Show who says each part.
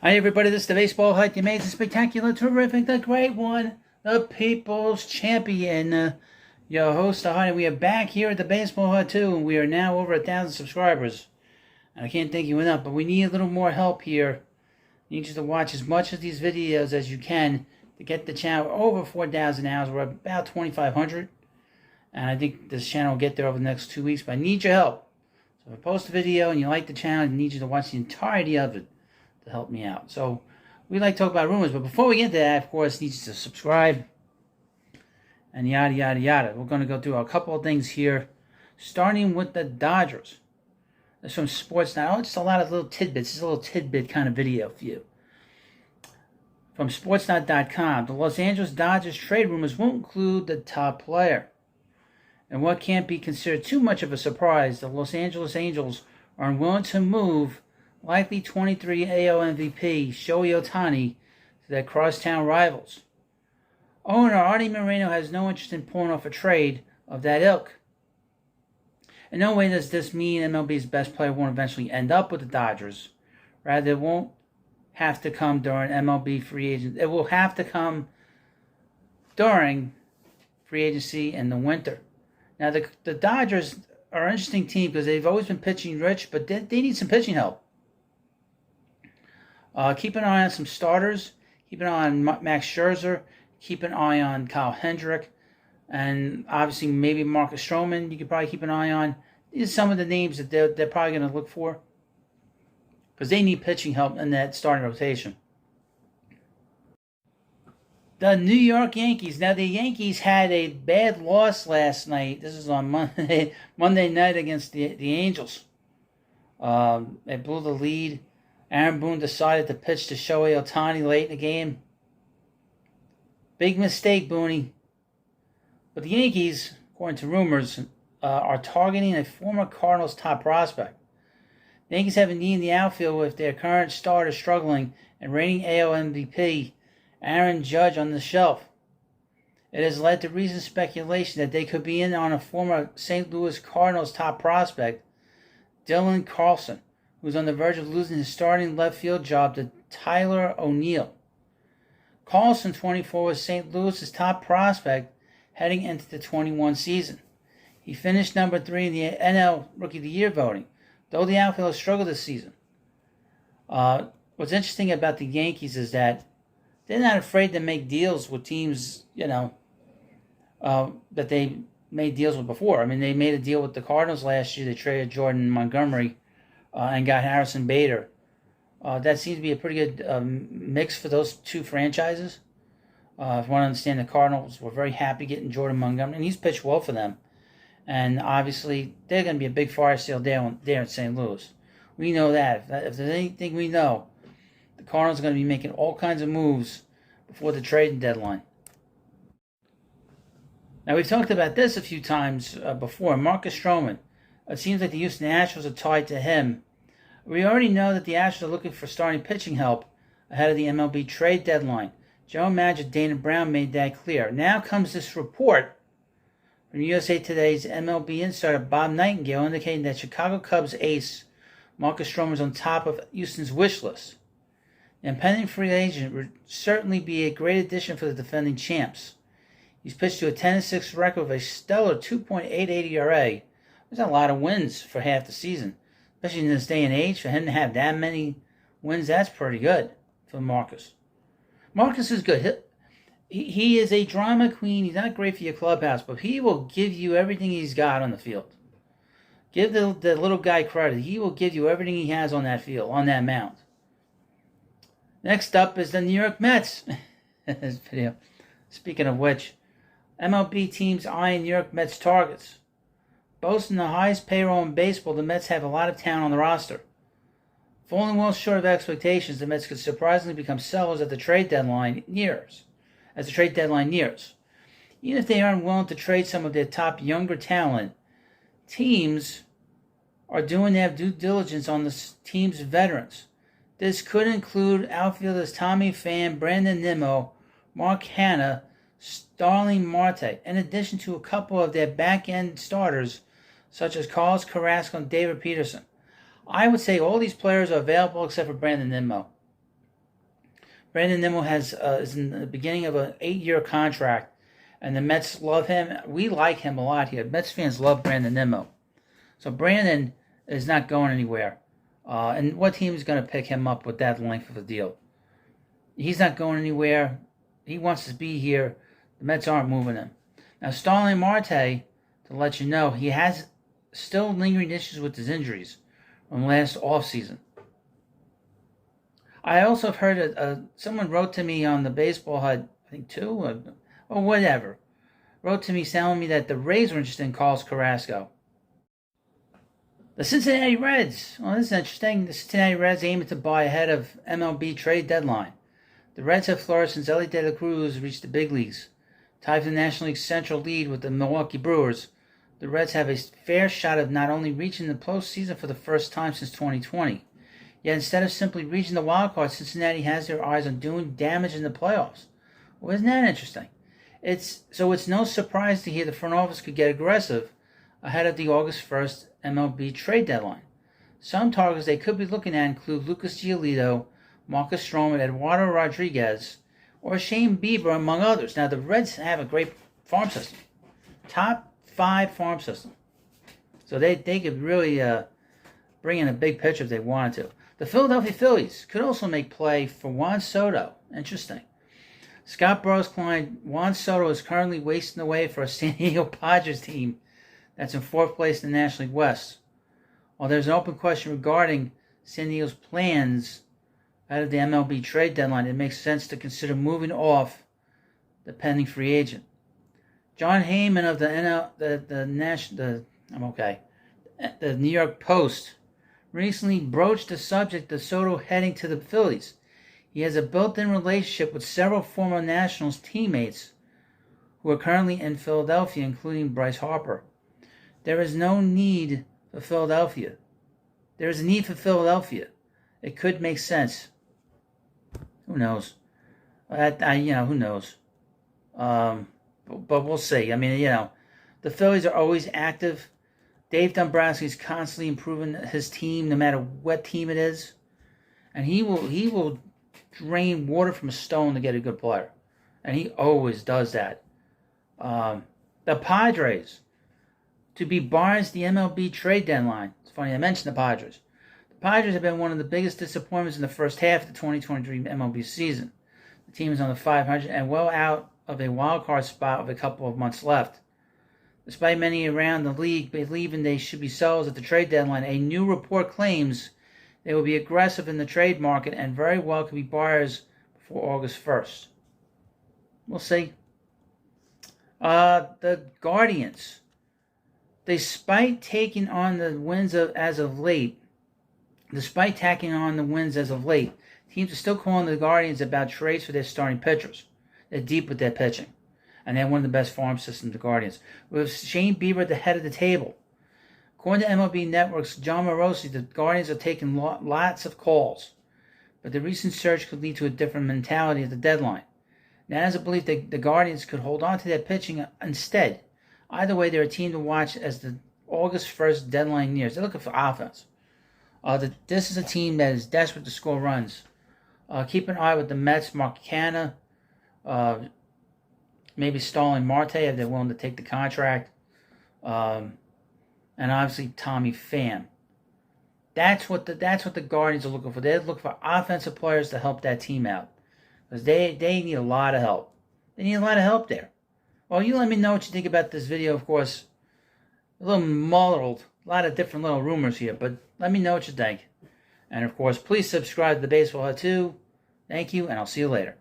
Speaker 1: Hi everybody, this is the Baseball Hut, the amazing, spectacular, terrific, the great one, the People's Champion. Your host, the Hut, and we are back here at the Baseball Hut too, and we are now over 1,000 subscribers. And I can't thank you enough, but we need a little more help here. I need you to watch as much of these videos as you can to get the channel over 4,000 hours. We're about 2,500, and I think this channel will get there over the next 2 weeks, but I need your help. So if I post a video and you like the channel, I need you to watch the entirety of it to help me out. So we like to talk about rumors, but before we get to that, of course, need you to subscribe and yada yada yada. We're going to go through a couple of things here, starting with the Dodgers. This from Sports Now. Just a lot of little tidbits. It's a little tidbit kind of video for you. From Sportsnet.com, the Los Angeles Dodgers trade rumors won't include the top player. And what can't be considered too much of a surprise, the Los Angeles Angels are unwilling to move likely 23 AL MVP Shohei Ohtani to their crosstown rivals. Owner Artie Moreno has no interest in pulling off a trade of that ilk. In no way does this mean MLB's best player won't eventually end up with the Dodgers. Rather, it won't have to come during MLB free agency. It will have to come during free agency in the winter. Now, the Dodgers are an interesting team because they've always been pitching rich, but they need some pitching help. Keep an eye on some starters. Keep an eye on Max Scherzer. Keep an eye on Kyle Hendrick. And obviously maybe Marcus Stroman you could probably keep an eye on. These are some of the names that they're probably going to look for, because they need pitching help in that starting rotation. The New York Yankees. Now, the Yankees had a bad loss last night. This is on Monday night against the Angels. They blew the lead. Aaron Boone decided to pitch to Shohei Ohtani late in the game. Big mistake, Booney. But the Yankees, according to rumors, are targeting a former Cardinals top prospect. The Yankees have a need in the outfield with their current starter struggling and reigning AL MVP Aaron Judge on the shelf. It has led to recent speculation that they could be in on a former St. Louis Cardinals top prospect, Dylan Carlson, who's on the verge of losing his starting left field job to Tyler O'Neill. Carlson, 24, was St. Louis's top prospect heading into the 21 season. He finished number 3 in the NL Rookie of the Year voting, though the outfield struggled this season. What's interesting about the Yankees is that they're not afraid to make deals with teams, that they made deals with before. I mean, they made a deal with the Cardinals last year. They traded Jordan Montgomery and got Harrison Bader. That seems to be a pretty good mix for those two franchises. If you want to understand, the Cardinals were very happy getting Jordan Montgomery, and he's pitched well for them. And obviously, they're going to be a big fire sale there in St. Louis. We know that. If there's anything we know, the Cardinals are going to be making all kinds of moves before the trading deadline. Now, we've talked about this a few times before. Marcus Stroman. It seems like the Houston Astros are tied to him. We already know that the Astros are looking for starting pitching help ahead of the MLB trade deadline. General Manager Dana Brown made that clear. Now comes this report from USA Today's MLB insider Bob Nightingale indicating that Chicago Cubs ace Marcus Stroman is on top of Houston's wish list. The impending free agent would certainly be a great addition for the defending champs. He's pitched to a 10-6 record with a stellar 2.88 ERA. There's a lot of wins for half the season, especially in this day and age. For him to have that many wins, that's pretty good for Marcus. Marcus is good. He is a drama queen. He's not great for your clubhouse, but he will give you everything he's got on the field. Give the little guy credit. He will give you everything he has on that field, on that mound. Next up is the New York Mets. This video. Speaking of which, MLB teams eyeing New York Mets targets. Boasting the highest payroll in baseball, the Mets have a lot of talent on the roster. Falling well short of expectations, the Mets could surprisingly become sellers as the trade deadline nears. Even if they aren't willing to trade some of their top younger talent, teams are doing their due diligence on the team's veterans. This could include outfielders Tommy Pham, Brandon Nimmo, Mark Hanna, Starling Marte, in addition to a couple of their back-end starters such as Carlos Carrasco and David Peterson. I would say all these players are available except for Brandon Nimmo. Brandon Nimmo is in the beginning of an 8-year contract, and the Mets love him. We like him a lot here. Mets fans love Brandon Nimmo. So Brandon is not going anywhere. And what team is going to pick him up with that length of a deal? He's not going anywhere. He wants to be here. The Mets aren't moving him. Now, Starling Marte, to let you know, he has still lingering issues with his injuries from last offseason. I also have heard that someone wrote to me on the Baseball Hut, I think 2 or whatever, wrote to me telling me that the Rays were interested in Carlos Carrasco. The Cincinnati Reds. Well, this is interesting. The Cincinnati Reds aiming to buy ahead of MLB trade deadline. The Reds have flourished since Elly De La Cruz reached the big leagues. Tied for the National League Central lead with the Milwaukee Brewers, the Reds have a fair shot of not only reaching the postseason for the first time since 2020, yet instead of simply reaching the wild card, Cincinnati has their eyes on doing damage in the playoffs. Well, isn't that interesting? It's no surprise to hear the front office could get aggressive ahead of the August 1st MLB trade deadline. Some targets they could be looking at include Lucas Giolito, Marcus Stroman, Eduardo Rodriguez, or Shane Bieber, among others. Now, the Reds have a great farm system. Top 5 farm system. So they could really bring in a big pitcher if they wanted to. The Philadelphia Phillies could also make play for Juan Soto. Interesting. Scott Burrow's client Juan Soto is currently wasting away for a San Diego Padres team that's in 4th place in the National League West. While there's an open question regarding San Diego's plans out of the MLB trade deadline, it makes sense to consider moving off the pending free agent. John Heyman of the New York Post recently broached the subject of Soto heading to the Phillies. He has a built-in relationship with several former Nationals teammates who are currently in Philadelphia, including Bryce Harper. There is no need for Philadelphia. There is a need for Philadelphia. It could make sense. Who knows? Who knows? But we'll see. I mean, the Phillies are always active. Dave Dombrowski is constantly improving his team, no matter what team it is, and he will drain water from a stone to get a good player, and he always does that. The Padres to be buyers the MLB trade deadline. It's funny I mentioned the Padres. The Padres have been one of the biggest disappointments in the first half of the 2023 MLB season. The team is on the 500 and well out of a wild card spot with a couple of months left. Despite many around the league believing they should be sellers at the trade deadline, a new report claims they will be aggressive in the trade market and very well could be buyers before August 1st. We'll see. The Guardians. Despite taking on the wins as of late, teams are still calling the Guardians about trades for their starting pitchers. They're deep with their pitching. And they have one of the best farm systems, the Guardians. With Shane Bieber at the head of the table. According to MLB Network's John Morosi, the Guardians are taking lots of calls. But the recent surge could lead to a different mentality at the deadline. Now, there's a belief that the Guardians could hold on to their pitching instead. Either way, they're a team to watch as the August 1st deadline nears. They're looking for offense. This is a team that is desperate to score runs. Keep an eye with the Mets, Mark Canha, maybe Starling Marte if they're willing to take the contract, and obviously Tommy Pham. That's what the Guardians are looking for. They're looking for offensive players to help that team out because they need a lot of help. They need a lot of help there. Well, you let me know what you think about this video, of course. A little muddled, a lot of different little rumors here, but let me know what you think. And, of course, please subscribe to the Baseball Hut too. Thank you, and I'll see you later.